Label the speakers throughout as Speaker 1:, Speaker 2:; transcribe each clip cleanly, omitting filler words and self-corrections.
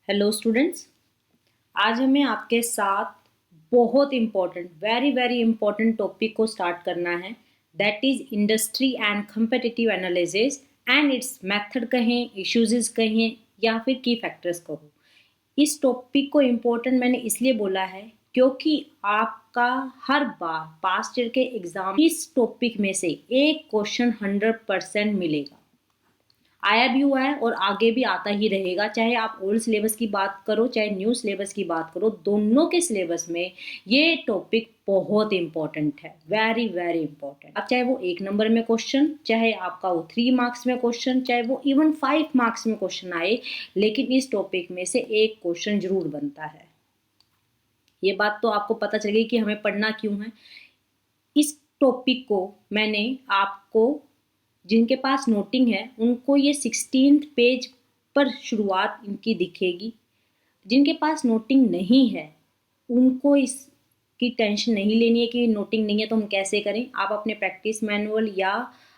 Speaker 1: Hello students, आज हमें आपके साथ बहुत important very very important topic को स्टार्ट करना है। That is industry and competitive analysis and it's method कहें, इश्यूज कहें या फिर की फैक्टर्स कहो। इस टॉपिक को इम्पोर्टेंट मैंने इसलिए बोला है क्योंकि आपका हर बार पास्ट ईयर के एग्जाम इस टॉपिक में से एक क्वेश्चन 100% मिलेगा। आया भी हुआ है और आगे भी आता ही रहेगा, चाहे आप ओल्ड सिलेबस की बात करो चाहे न्यू सिलेबस की बात करो, दोनों के सिलेबस में ये टॉपिक बहुत इंपॉर्टेंट है, वेरी वेरी इंपॉर्टेंट। अब चाहे वो 1 नंबर में क्वेश्चन, चाहे आपका वो 3 मार्क्स में क्वेश्चन, चाहे वो इवन 5 मार्क्स में क्वेश्चन आए, लेकिन इस टॉपिक में से एक क्वेश्चन जरूर बनता है। ये बात तो आपको पता चल गई कि हमें पढ़ना क्यों है। इस टॉपिक को मैंने आपको, जिनके पास नोटिंग है उनको ये 16th पेज पर शुरुआत इनकी दिखेगी। जिनके पास नोटिंग नहीं है उनको इसकी टेंशन नहीं लेनी है कि नोटिंग नहीं है तो हम कैसे करें। आप अपने प्रैक्टिस मैनुअल या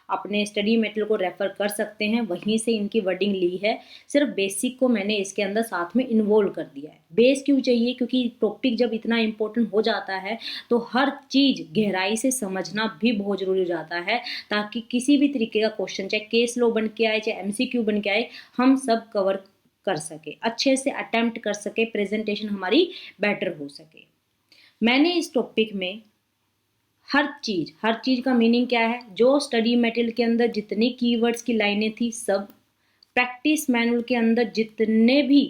Speaker 1: अपने स्टडी मटेरियल को रेफर कर सकते हैं, वहीं से इनकी वर्डिंग ली है। सिर्फ बेसिक को मैंने इसके अंदर साथ में इन्वॉल्व कर दिया है। बेस क्यों चाहिए? क्योंकि टॉपिक जब इतना इंपॉर्टेंट हो जाता है तो हर चीज़ गहराई से समझना भी बहुत जरूरी हो जाता है, ताकि किसी भी तरीके का क्वेश्चन, चाहे केस लो बन के आए चाहे MCQ बन के आए, हम सब कवर कर सके, अच्छे से अटेम्प्ट कर सके, प्रेजेंटेशन हमारी बेटर हो सके। मैंने इस टॉपिक में हर चीज का मीनिंग क्या है, जो स्टडी मटेरियल के अंदर जितनी कीवर्ड्स की लाइनें थी सब, प्रैक्टिस मैनुअल के अंदर जितने भी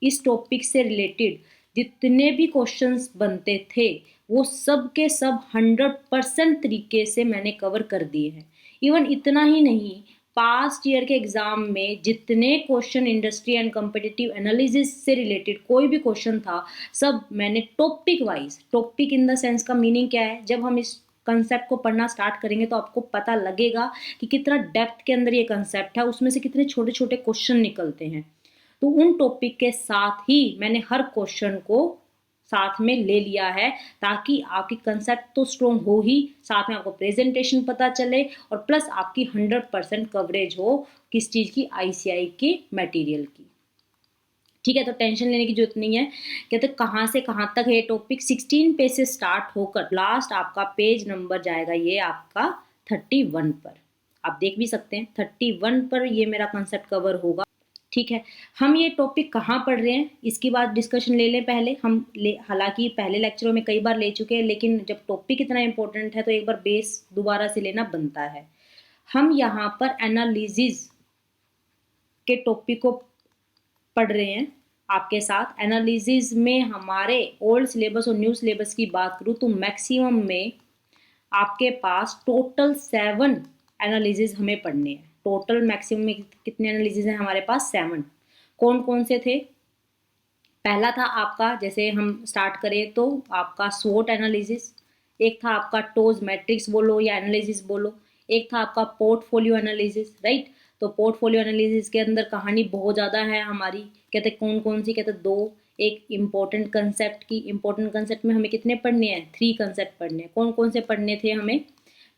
Speaker 1: इस टॉपिक से रिलेटेड जितने भी क्वेश्चंस बनते थे, वो सब के सब 100% तरीके से मैंने कवर कर दिए हैं। इवन इतना ही नहीं, पास्ट ईयर के एग्जाम में जितने question industry and competitive analysis से रिलेटेड कोई भी क्वेश्चन था, सब मैंने topic wise, topic in the sense का मीनिंग क्या है, जब हम इस कंसेप्ट को पढ़ना स्टार्ट करेंगे तो आपको पता लगेगा कि कितना डेप्थ के अंदर ये कंसेप्ट है, उसमें से कितने छोटे छोटे क्वेश्चन निकलते हैं। तो उन टॉपिक के साथ ही मैंने हर क्वेश्चन को साथ में ले लिया है, ताकि आपकी कंसेप्ट तो स्ट्रॉन्ग हो ही, साथ में आपको प्रेजेंटेशन पता चले और प्लस आपकी 100% कवरेज हो किस चीज़ की, ICI के मटेरियल की। ठीक है, तो टेंशन लेने की जरूरत नहीं है। कहते कहाँ से कहाँ तक है टॉपिक, 16 पेज से स्टार्ट होकर लास्ट आपका पेज नंबर जाएगा ये आपका 31 पर। आप देख भी सकते हैं 31 पर ये मेरा कंसेप्ट कवर होगा। ठीक है, हम ये टॉपिक कहाँ पढ़ रहे हैं इसकी बात डिस्कशन ले लें पहले। हालांकि पहले लेक्चरों में कई बार ले चुके हैं, लेकिन जब टॉपिक इतना इंपॉर्टेंट है तो एक बार बेस दोबारा से लेना बनता है। हम यहाँ पर एनालिसिस के टॉपिक को पढ़ रहे हैं आपके साथ। एनालिसिस में हमारे ओल्ड सिलेबस और न्यू सिलेबस की बात करूँ तो मैक्सिमम में आपके पास टोटल 7 एनालिसिस हमें पढ़ने हैं। टोटल मैक्सिमम में कितने एनालिसिस हैं हमारे पास? 7। कौन कौन से थे? पहला था आपका, जैसे हम स्टार्ट करें तो आपका स्वोट एनालिसिस, एक था आपका टोज मैट्रिक्स बोलो या एनालिसिस बोलो, एक था आपका पोर्टफोलियो एनालिसिस, राइट। तो पोर्टफोलियो एनालिसिस के अंदर कहानी बहुत ज़्यादा है हमारी। कहते कौन कौन सी? कहते 2। एक इम्पोर्टेंट कंसेप्ट की, इम्पोर्टेंट कंसेप्ट में हमें कितने पढ़ने हैं? 3 कंसेप्ट पढ़ने हैं। कौन कौन से पढ़ने थे हमें?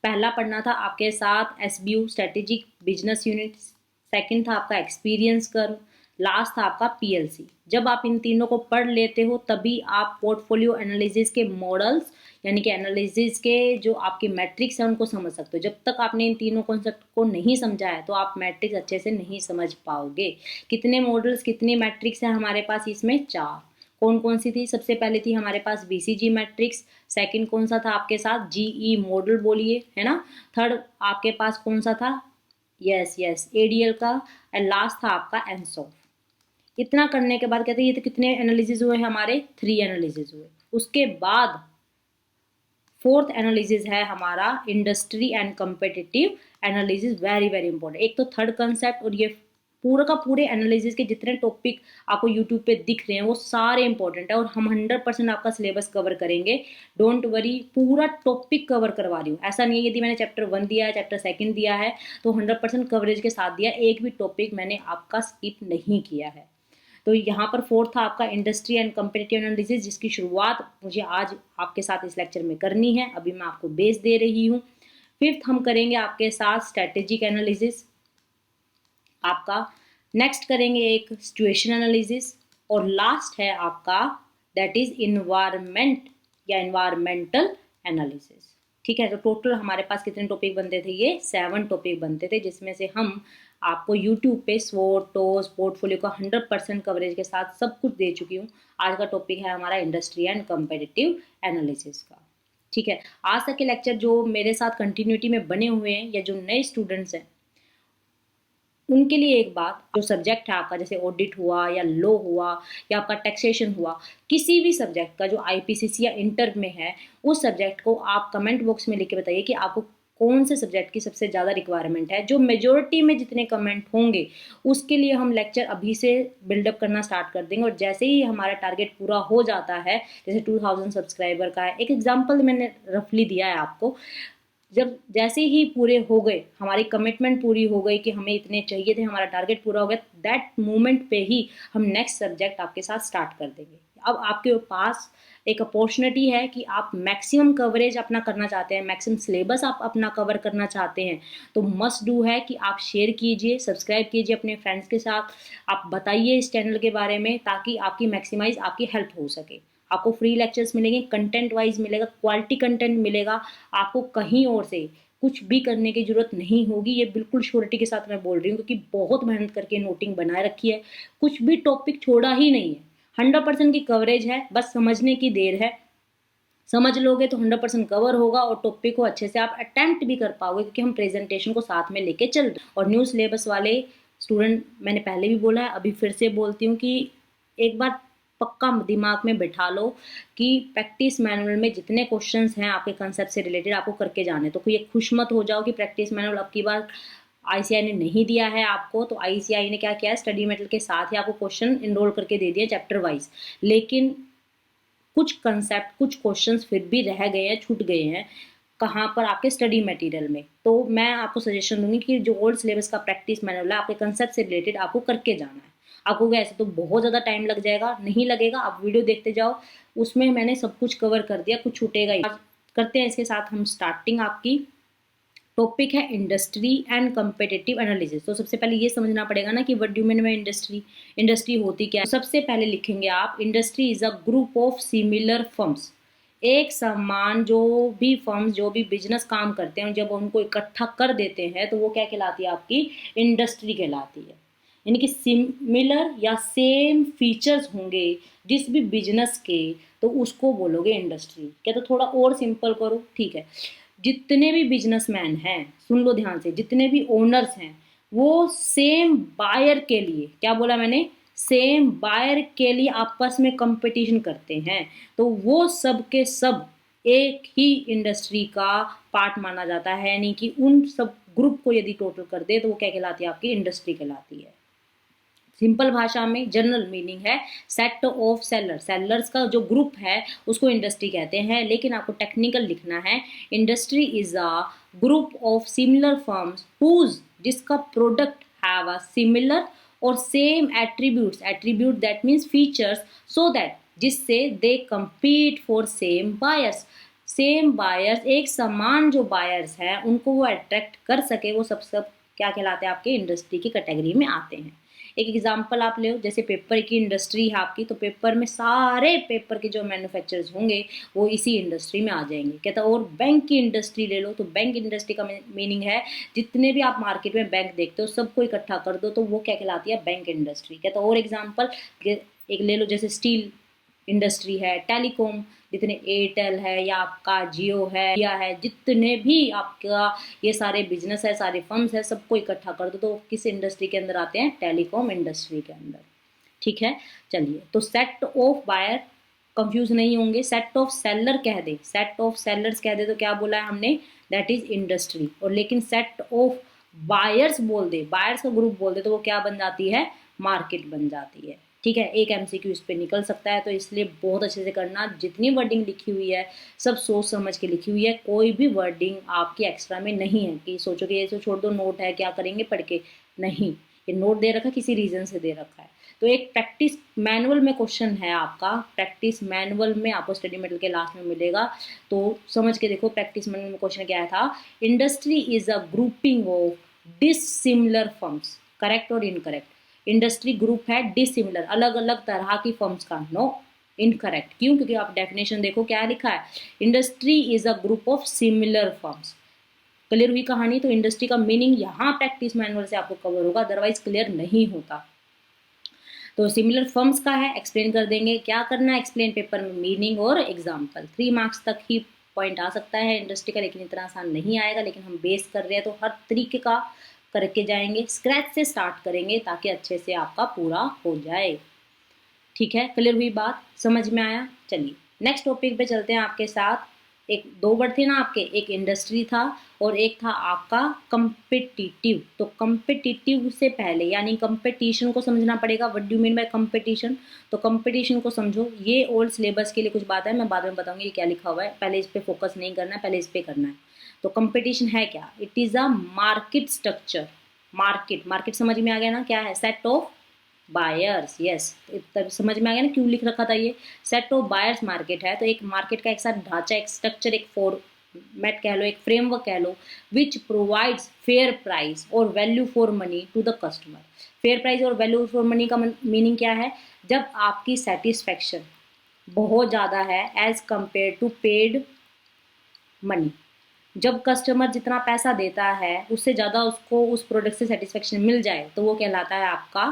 Speaker 1: पहला पढ़ना था आपके साथ SBU, strategic business unit. Second था आपका एक्सपीरियंस कर्व। लास्ट था आपका PLC। जब आप इन तीनों को पढ़ लेते हो तभी आप पोर्टफोलियो एनालिसिस के मॉडल्स, यानी कि एनालिसिस के जो आपके मैट्रिक्स हैं उनको समझ सकते हो। जब तक आपने इन तीनों कॉन्सेप्ट को नहीं समझा है तो आप मैट्रिक्स अच्छे से नहीं समझ पाओगे। कितने मॉडल्स, कितनी मैट्रिक्स हैं हमारे पास? इसमें 4। कौन कौन सी थी? सबसे पहले थी हमारे पास BCG मैट्रिक्स। सेकंड कौन सा था आपके साथ? GE मॉडल बोलिए, है ना। थर्ड आपके पास कौन सा था? यस ADL का। एंड लास्ट था आपका एनसॉफ। इतना करने के बाद कहते हैं ये तो कितने एनालिसिस हुए हमारे? 3 एनालिसिस हुए। उसके बाद 4th एनालिसिस है हमारा industry and competitive analysis. Very very important. एक तो थर्ड कंसेप्ट, और ये पूरा का पूरे एनालिसिस के जितने टॉपिक आपको यूट्यूब पे दिख रहे हैं वो सारे इंपॉर्टेंट है, और हम 100% आपका सिलेबस कवर करेंगे। डोंट वरी, पूरा टॉपिक कवर करवा रही हूँ। ऐसा नहीं है यदि मैंने चैप्टर 1 दिया है, चैप्टर 2 दिया है तो 100% कवरेज के साथ दिया, एक भी टॉपिक मैंने आपका स्किप नहीं किया है। तो यहाँ पर 4th था आपका इंडस्ट्री एंड कॉम्पिटिटिव एनालिसिस, जिसकी शुरुआत मुझे आज आपके साथ इस लेक्चर में करनी है। अभी मैं आपको बेस दे रही हूँ। 5th हम करेंगे आपके साथ स्ट्रेटेजिक एनालिसिस आपका। नेक्स्ट करेंगे एक सिचुएशन एनालिसिस, और लास्ट है आपका दैट इज इन्वायरमेंट या इन्वायरमेंटल एनालिसिस। ठीक है, तो टोटल हमारे पास कितने टॉपिक बनते थे, ये 7 टॉपिक बनते थे, जिसमें से हम आपको यूट्यूब पे स्वोट टोस पोर्टफोलियो का 100% कवरेज के साथ सब कुछ दे चुकी हूँ। आज का टॉपिक है हमारा इंडस्ट्री एंड कंपेटिटिव एनालिसिस का। ठीक है, आज तक के लेक्चर जो मेरे साथ कंटिन्यूटी में बने हुए हैं या जो नए स्टूडेंट्स हैं उनके लिए एक बात, जो सब्जेक्ट है आपका, जैसे ऑडिट हुआ या लॉ हुआ या आपका टैक्सेशन हुआ, किसी भी सब्जेक्ट का जो आईपीसीसी या इंटर में है, उस सब्जेक्ट को आप कमेंट बॉक्स में लिख के बताइए कि आपको कौन से सब्जेक्ट की सबसे ज़्यादा रिक्वायरमेंट है। जो मेजोरिटी में जितने कमेंट होंगे उसके लिए हम लेक्चर अभी से बिल्डअप करना स्टार्ट कर देंगे, और जैसे ही हमारा टारगेट पूरा हो जाता है, जैसे 2000 सब्सक्राइबर का है, एक एग्जाम्पल मैंने रफली दिया है आपको, जब जैसे ही पूरे हो गए, हमारी कमिटमेंट पूरी हो गई कि हमें इतने चाहिए थे, हमारा टारगेट पूरा हो गया, दैट मोमेंट पे ही हम नेक्स्ट सब्जेक्ट आपके साथ स्टार्ट कर देंगे। अब आपके पास एक अपॉर्चुनिटी है कि आप मैक्सिमम कवरेज अपना करना चाहते हैं, मैक्सिमम सिलेबस आप अपना कवर करना चाहते हैं, तो मस्ट डू है कि आप शेयर कीजिए, सब्सक्राइब कीजिए अपने फ्रेंड्स के साथ, आप बताइए इस चैनल के बारे में, ताकि आपकी मैक्सिमाइज आपकी हेल्प हो सके। आपको फ्री लेक्चर्स मिलेंगे, कंटेंट वाइज मिलेगा, क्वालिटी कंटेंट मिलेगा, आपको कहीं और से कुछ भी करने की जरूरत नहीं होगी। ये बिल्कुल श्योरिटी के साथ मैं बोल रही हूँ, क्योंकि बहुत मेहनत करके नोटिंग बनाए रखी है, कुछ भी टॉपिक छोड़ा ही नहीं है, 100% की कवरेज है, बस समझने की देर है। समझ लोगे तो 100% कवर होगा और टॉपिक को अच्छे से आप अटेम्प्ट भी कर पाओगे, क्योंकि हम प्रेजेंटेशन को साथ में लेके चल रहे हैं। और न्यू सिलेबस वाले स्टूडेंट, मैंने पहले भी बोला है, अभी फिर से बोलती हूँ कि एक बार पक्का दिमाग में बिठा लो कि प्रैक्टिस मैनुअल में जितने क्वेश्चंस हैं आपके कंसेप्ट से रिलेटेड आपको करके जाने। तो कोई खुश मत हो जाओ कि प्रैक्टिस मैनुअल अब की बार आईसीआई ने नहीं दिया है आपको, तो आईसीआई ने क्या किया है, स्टडी मेटेरियल के साथ ही आपको क्वेश्चन इनरोल करके दे दिया चैप्टर वाइज, लेकिन कुछ कंसेप्ट कुछ क्वेश्चंस फिर भी रह गए हैं, छूट गए हैं, कहाँ पर, आपके स्टडी मटेरियल में। तो मैं आपको सजेशन दूंगी कि जो ओल्ड सिलेबस का प्रैक्टिस मैनुअल है आपके कंसेप्ट से रिलेटेड आपको करके जाना है। आपको ऐसे तो बहुत ज़्यादा टाइम लग जाएगा, नहीं लगेगा, आप वीडियो देखते जाओ, उसमें मैंने सब कुछ कवर कर दिया, कुछ छूटेगा ही। करते हैं इसके साथ हम स्टार्टिंग। आपकी टॉपिक है इंडस्ट्री एंड कंपेटिटिव एनालिसिस। तो सबसे पहले ये समझना पड़ेगा ना कि what do mean by industry, industry होती क्या है। तो सबसे पहले लिखेंगे आप, industry is a group of similar firms. एक समान जो भी फर्म्स, जो भी बिजनेस काम करते हैं, जब उनको इकट्ठा कर देते हैं तो वो क्या कहलाती है, आपकी इंडस्ट्री कहलाती है। यानी कि सिमिलर या सेम फीचर्स होंगे जिस भी बिजनेस के, तो उसको बोलोगे इंडस्ट्री। क्या, तो थोड़ा और सिंपल करो, ठीक है। जितने भी बिजनेसमैन हैं, सुन लो ध्यान से, जितने भी ओनर्स हैं, वो सेम बायर के लिए, क्या बोला मैंने, सेम बायर के लिए आपस में कंपटीशन करते हैं, तो वो सब के सब एक ही इंडस्ट्री का पार्ट माना जाता है। यानी कि उन सब ग्रुप को यदि टोटल कर दे तो वो क्या कहलाती है, आपकी इंडस्ट्री कहलाती है। सिंपल भाषा में जनरल मीनिंग है सेट ऑफ सेलर, सेलर्स का जो ग्रुप है उसको इंडस्ट्री कहते हैं, लेकिन आपको टेक्निकल लिखना है, industry is a group of similar firms whose, जिसका प्रोडक्ट हैव अ सिमिलर और same attributes, attribute that means features, so that, जिससे they compete for same buyers, same buyers, एक समान जो बायर्स हैं उनको वो अट्रैक्ट कर सके, वो सब क्या कहलाते हैं, आपके इंडस्ट्री की कैटेगरी में आते हैं। एक एग्जांपल आप ले लो, जैसे पेपर की इंडस्ट्री है आपकी, तो पेपर में सारे पेपर के जो मैन्युफैक्चरर्स होंगे वो इसी इंडस्ट्री में आ जाएंगे। कहता, और बैंक की इंडस्ट्री ले लो, तो बैंक इंडस्ट्री का मीनिंग है जितने भी आप मार्केट में बैंक देखते हो सबको इकट्ठा कर दो, तो वो क्या कहलाती है, बैंक इंडस्ट्री। कहता, और एग्जाम्पल एक ले लो, जैसे स्टील इंडस्ट्री है, टेलीकॉम, जितने एयरटेल है या आपका जियो है या है, जितने भी आपका ये सारे बिजनेस है, सारे फर्म्स है, सबको इकट्ठा कर दो तो किस इंडस्ट्री के अंदर आते हैं, टेलीकॉम इंडस्ट्री के अंदर। ठीक है, चलिए, तो सेट ऑफ बायर, कंफ्यूज नहीं होंगे, सेट ऑफ सेलर कह दे, सेट ऑफ सेलर्स कह दे तो क्या बोला है हमने, दैट इज इंडस्ट्री। और लेकिन सेट ऑफ बायर्स बोल दे, बायर्स का ग्रुप बोल दे, तो वो क्या बन जाती है, मार्केट बन जाती है। ठीक है, एक एमसीक्यू इस पे निकल सकता है, तो इसलिए बहुत अच्छे से करना, जितनी वर्डिंग लिखी हुई है सब सोच समझ के लिखी हुई है, कोई भी वर्डिंग आपकी एक्स्ट्रा में नहीं है कि सोचो कि ये तो छोड़ दो, नोट है क्या करेंगे पढ़ के, नहीं, ये नोट दे रखा किसी रीजन से दे रखा है। तो एक प्रैक्टिस मैनुअल में क्वेश्चन है आपका, प्रैक्टिस मैनुअल में आपको स्टडी मटेरियल के लास्ट में मिलेगा, तो समझ के देखो प्रैक्टिस मैनुअल में क्वेश्चन क्या था, industry is a grouping of dissimilar firms, correct और इनकरेक्ट। इंडस्ट्री ग्रुप है डिसिमिलर, अलग अलग तरह की फर्म्स का। No, incorrect. क्यों? क्योंकि आप डेफिनेशन देखो क्या लिखा है, industry is a group of similar firms. Clear हुई कहानी? तो इंडस्ट्री का मीनिंग यहाँ प्रैक्टिस मैनुअल से आपको कवर होगा, अदरवाइज क्लियर नहीं होता। तो सिमिलर फर्म्स का है, एक्सप्लेन कर देंगे। क्या करना है एक्सप्लेन पेपर में? मीनिंग और एग्जाम्पल। 3 मार्क्स तक ही पॉइंट आ सकता है इंडस्ट्री का, लेकिन इतना आसान नहीं आएगा। लेकिन हम बेस कर रहे हैं तो हर तरीके का करके जाएंगे, स्क्रैच से स्टार्ट करेंगे ताकि अच्छे से आपका पूरा हो जाए। ठीक है, क्लियर हुई बात? समझ में आया? चलिए नेक्स्ट टॉपिक पे चलते हैं आपके साथ। एक दो वर्ड थे ना आपके, एक इंडस्ट्री था और एक था आपका कंपिटिटिव। तो कंपिटिटिव से पहले यानी कंपटीशन को समझना पड़ेगा। What do mean by competition? तो कंपटीशन को समझो। ये ओल्ड सिलेबस के लिए कुछ बात है, मैं बाद में बताऊंगी ये क्या लिखा हुआ है। पहले इस पे फोकस नहीं करना है, पहले इस पे करना है। तो कंपटीशन है क्या? It is a market structure. Market, market समझ में आ गया ना क्या है? Set of buyers. यस, तब समझ में आ गया ना क्यों लिख रखा था ये। सेट ऑफ बायर्स मार्केट है, तो एक मार्केट का एक साथ ढांचा, एक स्ट्रक्चर, एक फॉर्मेट कह लो, एक फ्रेमवर्क कह लो, विच प्रोवाइड्स फेयर प्राइस और value for money to the customer. Fair price और वैल्यू फॉर मनी का मीनिंग क्या है? जब आपकी सेटिस्फेक्शन बहुत ज़्यादा है as compare to paid money, जब कस्टमर जितना पैसा देता है उससे ज़्यादा उसको उस प्रोडक्ट से सेटिस्फेक्शन मिल जाए तो वो कहलाता है आपका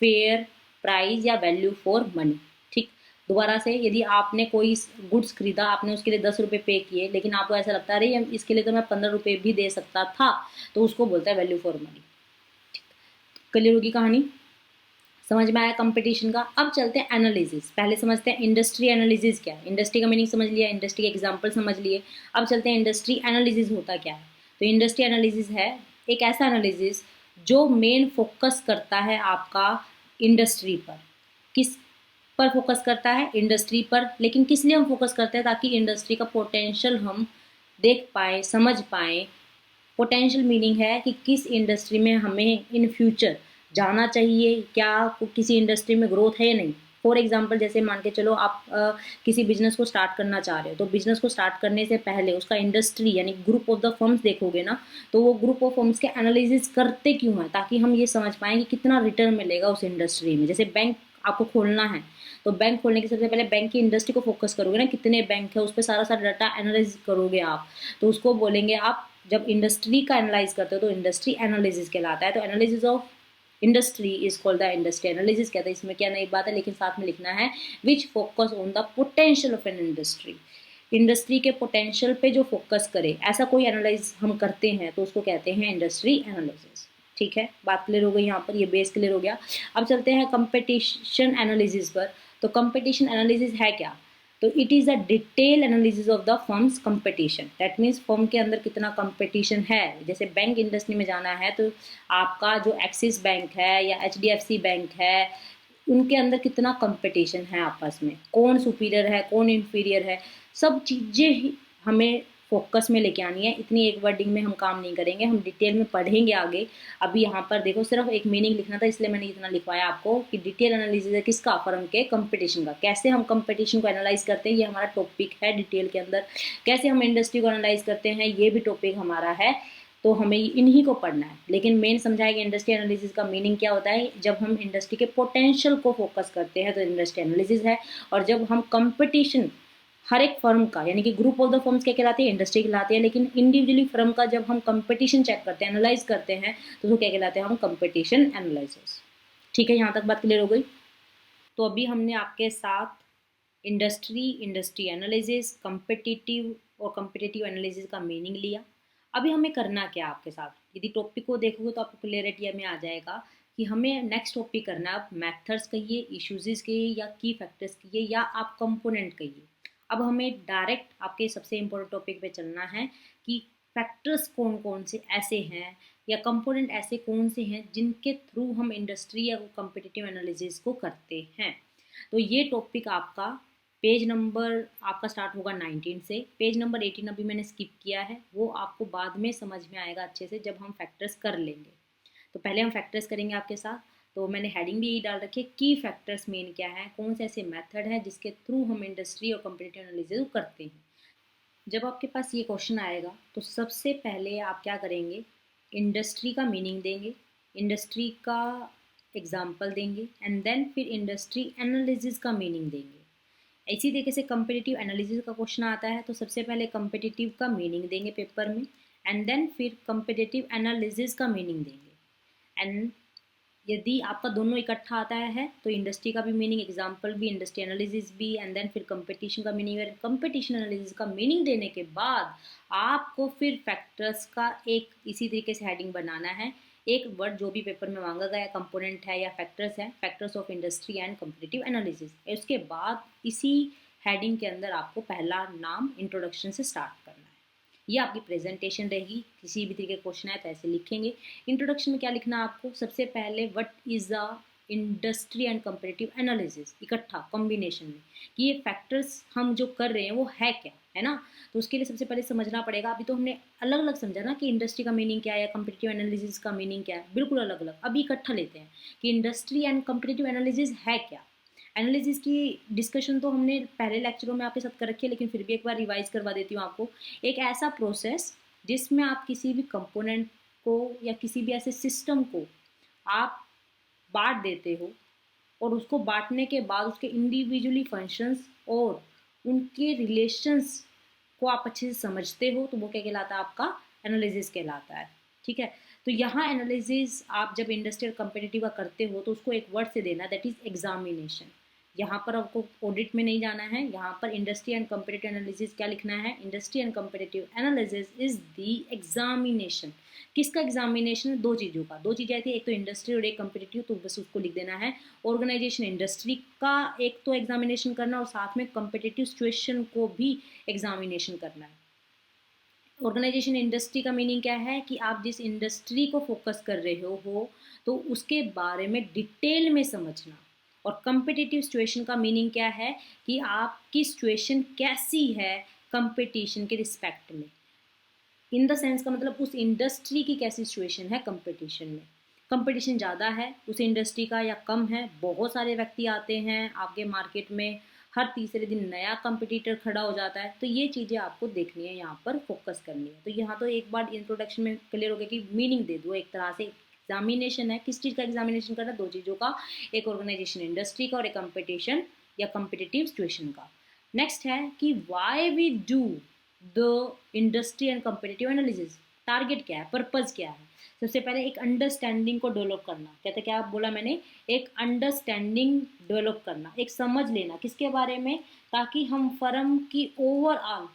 Speaker 1: फेयर प्राइस या वैल्यू फॉर मनी। ठीक, दोबारा से, यदि आपने कोई गुड्स खरीदा, आपने उसके लिए 10 रुपये पे किए, लेकिन आपको ऐसा लगता है अरे इसके लिए तो मैं 15 रुपये भी दे सकता था, तो उसको बोलता है वैल्यू फॉर मनी। क्लियर होगी कहानी? समझ में आया कंपटीशन का? अब चलते हैं एनालिसिस। पहले समझते हैं इंडस्ट्री एनालिसिस क्या है। इंडस्ट्री का मीनिंग समझ लिया, इंडस्ट्री के एग्जांपल समझ लिए। अब चलते हैं इंडस्ट्री एनालिसिस होता क्या है। तो इंडस्ट्री एनालिसिस है एक ऐसा एनालिसिस जो मेन फोकस करता है आपका इंडस्ट्री पर। किस पर फोकस करता है? इंडस्ट्री पर। लेकिन किस लिए हम फोकस करते हैं? ताकि इंडस्ट्री का पोटेंशियल हम देख पाए, समझ पाए। पोटेंशियल मीनिंग है कि किस इंडस्ट्री में हमें इन फ्यूचर जाना चाहिए, क्या किसी इंडस्ट्री में ग्रोथ है या नहीं। फॉर एग्जाम्पल, जैसे मान के चलो आप किसी बिजनेस को स्टार्ट करना चाह रहे हो, तो बिजनेस को स्टार्ट करने से पहले उसका इंडस्ट्री यानी ग्रुप ऑफ द फर्म्स देखोगे ना, तो वो ग्रुप ऑफ फर्म्स के एनालिसिस करते क्यों है? ताकि हम ये समझ पाएँ कि कितना रिटर्न मिलेगा उस इंडस्ट्री में। जैसे बैंक आपको खोलना है, तो बैंक खोलने के सबसे पहले बैंक की इंडस्ट्री को फोकस करोगे ना, कितने बैंक है उस पर सारा सारा डाटा एनालाइज करोगे आप, तो उसको बोलेंगे आप। जब इंडस्ट्री का एनालाइज करते हो तो इंडस्ट्री एनालिसिस कहलाता है। तो analysis of industry is called the industry analysis कहते हैं। इसमें क्या नई बात है, लेकिन साथ में लिखना है which focus on the potential of an industry. Industry के पोटेंशियल पे जो फोकस करे, ऐसा कोई एनालाइज हम करते हैं तो उसको कहते हैं इंडस्ट्री एनालिसिस। ठीक है, बात क्लियर हो गई यहाँ पर, ये बेस क्लियर हो गया। अब चलते हैं कंपटीशन एनालिसिस पर। तो कंपटीशन एनालिसिस है क्या? तो it is a detail analysis of the firms competition. That means firm के अंदर कितना कंपटीशन है। जैसे बैंक इंडस्ट्री में जाना है तो आपका जो एक्सिस बैंक है या HDFC बैंक है, उनके अंदर कितना कंपटीशन है आपस में, कौन सुपीरियर है, कौन इन्फीरियर है, सब चीज़ें ही हमें फोकस में लेके आनी है। इतनी एक वर्डिंग में हम काम नहीं करेंगे, हम डिटेल में पढ़ेंगे आगे। अभी यहाँ पर देखो सिर्फ एक मीनिंग लिखना था, इसलिए मैंने इतना लिखवाया आपको कि डिटेल एनालिसिस है किसका? फर्म के कंपटीशन का। कैसे हम कंपटीशन को एनालाइज करते हैं ये हमारा टॉपिक है डिटेल के अंदर। कैसे हम इंडस्ट्री को एनालाइज करते हैं ये भी टॉपिक हमारा है। तो हमें इन्हीं को पढ़ना है, लेकिन मेन समझा है कि इंडस्ट्री एनालिसिस का मीनिंग क्या होता है। जब हम इंडस्ट्री के पोटेंशियल को फोकस करते हैं तो इंडस्ट्री एनालिसिस है। और जब हम कंपटीशन हर एक फर्म का यानी कि ग्रुप ऑफ द फर्म्स क्या कहलाती है? इंडस्ट्री कहलाती है। लेकिन इंडिविजुअली फर्म का जब हम कंपटीशन चेक करते हैं, एनालाइज करते हैं, तो वो क्या कहलाते हैं? हम कंपटीशन एनालिसिस। ठीक है, यहाँ तक बात क्लियर हो गई? तो अभी हमने आपके साथ इंडस्ट्री, इंडस्ट्री एनालिसिस, कम्पिटिटिव और कम्पिटिटिव एनालिसिस का मीनिंग लिया। अभी हमें करना क्या आपके साथ? यदि टॉपिक को देखोगे तो आपको क्लियरिटी में आ जाएगा कि हमें नेक्स्ट टॉपिक करना है। आप मैथड्स कहिए, इश्यूज कहिए या की फैक्टर्स कहिए या आप कंपोनेंट कहिए। अब हमें डायरेक्ट आपके सबसे इम्पोर्टेंट टॉपिक पे चलना है कि फैक्टर्स कौन कौन से ऐसे हैं या कंपोनेंट ऐसे कौन से हैं जिनके थ्रू हम इंडस्ट्री या कम्पिटिटिव एनालिसिस को करते हैं। तो ये टॉपिक आपका पेज नंबर आपका स्टार्ट होगा 19 से। पेज नंबर 18 अभी मैंने स्किप किया है, वो आपको बाद में समझ में आएगा अच्छे से जब हम फैक्टर्स कर लेंगे। तो पहले हम फैक्टर्स करेंगे आपके साथ। तो मैंने हेडिंग भी यही डाल रखी है, की फैक्टर्स मेन क्या है, कौन से ऐसे मेथड हैं जिसके थ्रू हम इंडस्ट्री और कम्पिटिटिव एनालिसिस करते हैं। जब आपके पास ये क्वेश्चन आएगा तो सबसे पहले आप क्या करेंगे? इंडस्ट्री का मीनिंग देंगे। इंडस्ट्री का एग्जाम्पल देंगे एंड देन फिर इंडस्ट्री एनालिसिस का मीनिंग देंगे। इसी तरीके से कंपिटिटिव एनालिसिस का क्वेश्चन आता है तो सबसे पहले कंपिटिटिव का मीनिंग देंगे पेपर में एंड देन फिर कंपिटिटिव एनालिसिस का मीनिंग देंगे। एंड यदि आपका दोनों इकट्ठा आता है तो इंडस्ट्री का भी मीनिंग, एग्जाम्पल भी, इंडस्ट्री एनालिसिस भी एंड देन फिर कंपटीशन का मीनिंग। है कंपटीशन एनालिसिस का मीनिंग देने के बाद आपको फिर फैक्टर्स का एक इसी तरीके से हेडिंग बनाना है। एक वर्ड जो भी पेपर में मांगा गया कंपोनेंट है या फैक्टर्स है, factors of industry and competitive analysis. उसके बाद इसी हेडिंग के अंदर आपको पहला नाम इंट्रोडक्शन से स्टार्ट करना है। ये आपकी प्रेजेंटेशन रहेगी। किसी भी तरीके का क्वेश्चन है तो ऐसे लिखेंगे। इंट्रोडक्शन में क्या लिखना है आपको, सबसे पहले what is the industry and comparative analysis, इकट्ठा कॉम्बिनेशन में, कि ये फैक्टर्स हम जो कर रहे हैं वो है क्या, है ना। तो उसके लिए सबसे पहले समझना पड़ेगा। अभी तो हमने अलग अलग समझा ना कि इंडस्ट्री का मीनिंग क्या है या कंपैरेटिव एनालिसिस का मीनिंग क्या है, बिल्कुल अलग अलग। अभी इकट्ठा लेते हैं कि इंडस्ट्री एंड कंपैरेटिव एनालिसिस है क्या। एनालिसिस की डिस्कशन तो हमने पहले लेक्चरों में आपके साथ कर रखी है, लेकिन फिर भी एक बार रिवाइज करवा देती हूँ आपको। एक ऐसा प्रोसेस जिसमें आप किसी भी कंपोनेंट को या किसी भी ऐसे सिस्टम को आप बांट देते हो और उसको बांटने के बाद उसके इंडिविजुअली फंक्शंस और उनके रिलेशंस को आप अच्छे से समझते हो तो वो क्या कहलाता है, आपका एनालिसिस कहलाता है। ठीक है, तो यहाँ एनालिसिस आप जब इंडस्ट्रियल कंपेटिटिव का करते हो तो उसको एक वर्ड से देना, दैट इज एग्जामिनेशन। यहाँ पर आपको ऑडिट में नहीं जाना है, यहाँ पर इंडस्ट्री एंड कंपेटिटिव एनालिसिस क्या लिखना है, industry and competitive analysis is the examination. किसका एग्जामिनेशन, दो चीज़ों का, दो चीज़ें थी, एक तो इंडस्ट्री और एक कंपेटिटिव, तो बस उसको लिख देना है। ऑर्गेनाइजेशन इंडस्ट्री का एक तो एग्जामिनेशन करना और साथ में कंपेटिटिव सिचुएशन को भी एग्जामिनेशन करना है। ऑर्गेनाइजेशन इंडस्ट्री का मीनिंग क्या है कि आप जिस इंडस्ट्री को फोकस कर रहे हो तो उसके बारे में डिटेल में समझना। और कंपिटिटिव सिचुएशन का मीनिंग क्या है कि आपकी सिचुएशन कैसी है कंपटीशन के रिस्पेक्ट में। इन द सेंस का मतलब उस इंडस्ट्री की कैसी सिचुएशन है कंपटीशन में। कंपटीशन ज़्यादा है उस इंडस्ट्री का या कम है, बहुत सारे व्यक्ति आते हैं आपके मार्केट में, हर तीसरे दिन नया कंपटीटर खड़ा हो जाता है, तो ये चीज़ें आपको देखनी है, यहाँ पर फोकस करनी है। तो यहाँ तो एक बार इंट्रोडक्शन में क्लियर हो गया कि मीनिंग दे दो एक तरह से। एग्जामिनेशन है, किस चीज़ का एग्जामिनेशन करना, दो चीज़ों का, एक ऑर्गेनाइजेशन इंडस्ट्री का और एक कंपटीशन या कंपिटिटिव सिचुएशन का। नेक्स्ट है कि why we do the industry and competitive analysis. Target क्या है, पर्पज़ क्या है। सबसे पहले एक अंडरस्टैंडिंग को डेवलप करना, कहते क्या बोला मैंने, एक अंडरस्टैंडिंग डेवलप करना, एक समझ लेना किसके बारे में, ताकि हम फर्म की ओवरऑल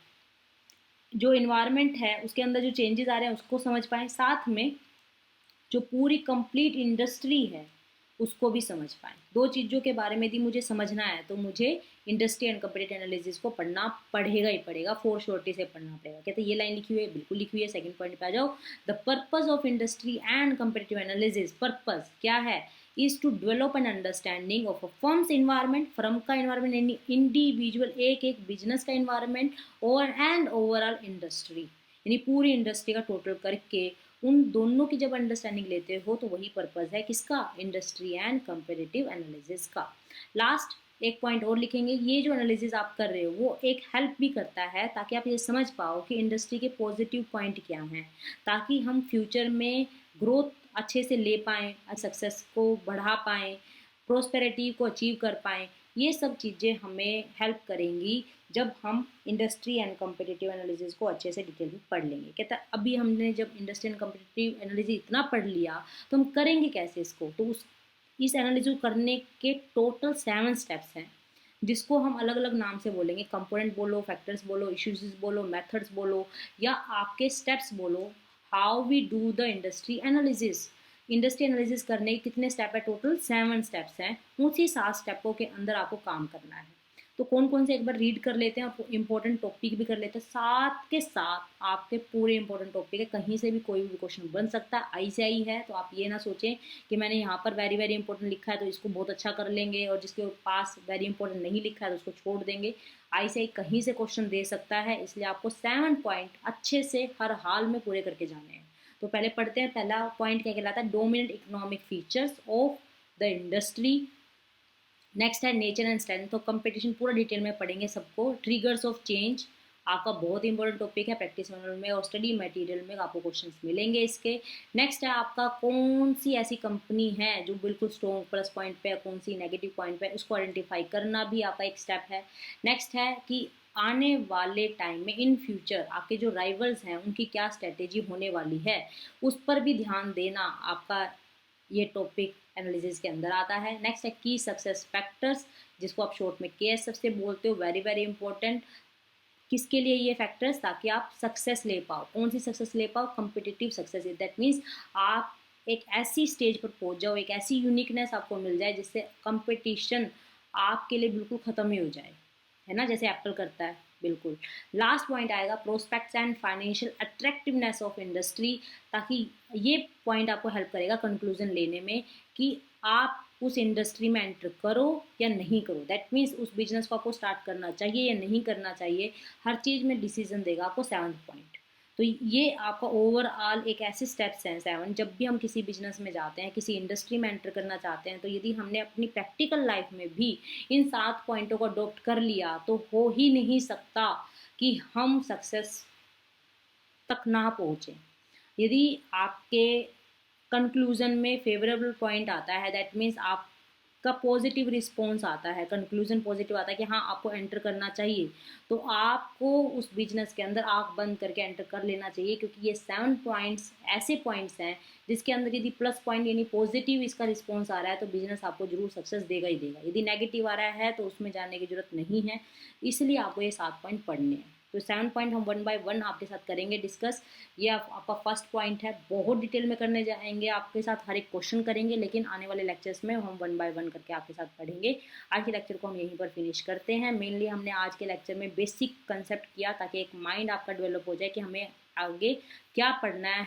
Speaker 1: जो इन्वायरमेंट है उसके अंदर जो चेंजेस आ रहे हैं उसको समझ पाएँ, साथ में जो पूरी कंप्लीट इंडस्ट्री है उसको भी समझ पाएँ। दो चीज़ों के बारे में यदि मुझे समझना है तो मुझे इंडस्ट्री एंड कंपैरेटिव एनालिसिस को पढ़ना पड़ेगा ही पड़ेगा, फोर श्योरिटी से पढ़ना पड़ेगा। कहते ये लाइन लिखी हुई है, बिल्कुल लिखी हुई है। सेकंड पॉइंट पे आ जाओ, the purpose of industry and comparative analysis. Purpose क्या है, is to develop an understanding of a firm's environment, firm का इन्वायरमेंट, इंडिविजुअल एक एक बिजनेस का इन्वायरमेंट और एंड ओवरऑल इंडस्ट्री, यानी पूरी इंडस्ट्री का टोटल करके उन दोनों की जब अंडरस्टैंडिंग लेते हो तो वही पर्पस है किसका, इंडस्ट्री एंड कंपैरेटिव एनालिसिस का। लास्ट एक पॉइंट और लिखेंगे, ये जो एनालिसिस आप कर रहे हो वो एक हेल्प भी करता है ताकि आप ये समझ पाओ कि इंडस्ट्री के पॉजिटिव पॉइंट क्या हैं, ताकि हम फ्यूचर में ग्रोथ अच्छे से ले पाएँ, सक्सेस को बढ़ा पाएँ, प्रोस्पेरिटी को अचीव कर पाएँ। ये सब चीज़ें हमें हेल्प करेंगी जब हम इंडस्ट्री एंड कॉम्पिटिटिव एनालिसिस को अच्छे से डिटेल में पढ़ लेंगे। कहता है अभी हमने जब इंडस्ट्री एंड कॉम्पिटिटिव एनालिसिस इतना पढ़ लिया तो हम करेंगे कैसे इसको, तो इस एनालिसिस करने के टोटल 7 स्टेप्स हैं जिसको हम अलग अलग नाम से बोलेंगे। कंपोनेंट बोलो, फैक्टर्स बोलो, इश्यूज बोलो, मेथड्स बोलो या आपके स्टेप्स बोलो। How we do the industry analysis. Industry analysis करने के कितने स्टेप है, टोटल 7 स्टेप्स हैं। उसी 7 स्टेपों के अंदर आपको काम करना है। तो कौन कौन से एक बार रीड कर लेते हैं और इंपॉर्टेंट टॉपिक भी कर लेते हैं। साथ के साथ आपके पूरे इंपॉर्टेंट टॉपिक है, कहीं से भी कोई भी क्वेश्चन बन सकता है। आई से आई है तो आप ये ना सोचें कि मैंने यहाँ पर वेरी वेरी इंपॉर्टेंट लिखा है तो इसको बहुत अच्छा कर लेंगे और जिसके पास वेरी इंपॉर्टेंट नहीं लिखा है तो उसको छोड़ देंगे। आई से आई कहीं से क्वेश्चन दे सकता है, इसलिए आपको 7 पॉइंट अच्छे से हर हाल में पूरे करके जाने हैं। तो पहले पढ़ते हैं। पहला पॉइंट क्या कहलाता है, dominant economic features of the industry. Next है नेचर एंड स्ट्रेंथ, तो कंपटीशन पूरा डिटेल में पढ़ेंगे सबको। ट्रिगर्स ऑफ चेंज, आपका बहुत इंपॉर्टेंट टॉपिक है, प्रैक्टिस मैनुअल में और स्टडी मटेरियल में आपको क्वेश्चंस मिलेंगे इसके। नेक्स्ट है आपका कौन सी ऐसी कंपनी है जो बिल्कुल स्ट्रॉन्ग प्लस पॉइंट पे है, कौन सी नेगेटिव पॉइंट पे, उसको आइडेंटिफाई करना भी आपका एक स्टेप है। नेक्स्ट है कि आने वाले टाइम में इन फ्यूचर आपके जो राइवल्स हैं उनकी क्या स्ट्रेटेजी होने वाली है, उस पर भी ध्यान देना आपका ये टॉपिक एनालिसिस के अंदर आता है। नेक्स्ट है की सक्सेस फैक्टर्स, जिसको आप शॉर्ट में KSF से बोलते हो, वेरी वेरी इंपॉर्टेंट। किसके लिए ये फैक्टर्स, ताकि आप सक्सेस ले पाओ। कौन सी सक्सेस ले पाओ, कम्पिटिटिव सक्सेस। दैट मीन्स आप एक ऐसी स्टेज पर पहुंच जाओ, एक ऐसी यूनिकनेस आपको मिल जाए जिससे कंपटीशन आपके लिए बिल्कुल ख़त्म ही हो जाए, है ना, जैसे एप्पल करता है बिल्कुल। लास्ट पॉइंट आएगा prospects and financial attractiveness of industry, ताकि ये पॉइंट आपको हेल्प करेगा कंक्लूजन लेने में कि आप उस इंडस्ट्री में एंटर करो या नहीं करो। दैट मीन्स उस बिजनेस को आपको स्टार्ट करना चाहिए या नहीं करना चाहिए, हर चीज़ में डिसीजन देगा आपको 7th पॉइंट। तो ये आपका ओवरऑल एक ऐसे स्टेप्स हैं 7। जब भी हम किसी बिजनेस में जाते हैं, किसी इंडस्ट्री में एंटर करना चाहते हैं, तो यदि हमने अपनी प्रैक्टिकल लाइफ में भी इन 7 पॉइंटों को अडॉप्ट कर लिया तो हो ही नहीं सकता कि हम सक्सेस तक ना पहुँचें। यदि आपके कंक्लूजन में फेवरेबल पॉइंट आता है, दैट मीन्स आपका पॉजिटिव रिस्पॉन्स आता है, कंक्लूजन पॉजिटिव आता है कि हाँ आपको एंटर करना चाहिए, तो आपको उस बिजनेस के अंदर आँख बंद करके एंटर कर लेना चाहिए, क्योंकि ये 7 पॉइंट्स ऐसे पॉइंट्स हैं जिसके अंदर यदि प्लस पॉइंट यानी पॉजिटिव इसका रिस्पॉन्स आ रहा है तो बिजनेस आपको जरूर सक्सेस देगा ही देगा। यदि नेगेटिव आ रहा है तो उसमें जाने की जरूरत नहीं है, इसलिए आपको ये 7 पॉइंट पढ़ने हैं। तो 7 पॉइंट हम 1 बाय 1 आपके साथ करेंगे डिस्कस। ये आपका फर्स्ट पॉइंट है, बहुत डिटेल में करने जाएंगे आपके साथ, हर एक क्वेश्चन करेंगे, लेकिन आने वाले लेक्चर्स में हम 1 बाय 1 करके आपके साथ पढ़ेंगे। आज के लेक्चर को हम यहीं पर फिनिश करते हैं। मेनली हमने आज के लेक्चर में बेसिक कंसेप्ट किया ताकि एक माइंड आपका डेवलप हो जाए कि हमें आगे क्या पढ़ना है।